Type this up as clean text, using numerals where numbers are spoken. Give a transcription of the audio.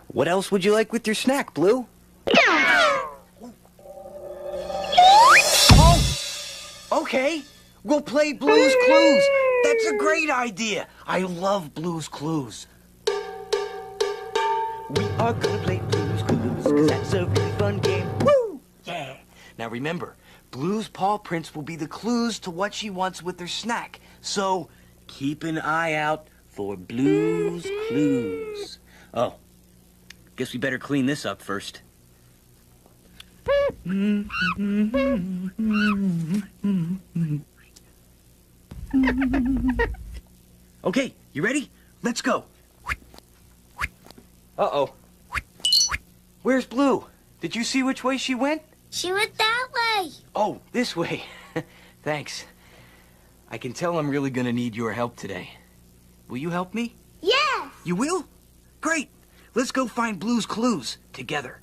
What else would you like with your snack, Blue? Oh! Okay, we'll play Blue's Clues. That's a great idea. I love Blue's Clues. We are gonna play Blue's Clues, 'cause that's a really fun game. Woo! Yeah! Now remember, Blue's paw prints will be the clues to what she wants with her snack. So, keep an eye out for Blue's Clues. Oh, guess we better clean this up first. Okay, you ready? Let's go. Uh-oh. Where's Blue? Did you see which way she went? She went that way. Oh, this way. Thanks. I can tell I'm really gonna need your help today. Will you help me? Yes. You will? Great. Let's go find Blue's Clues together.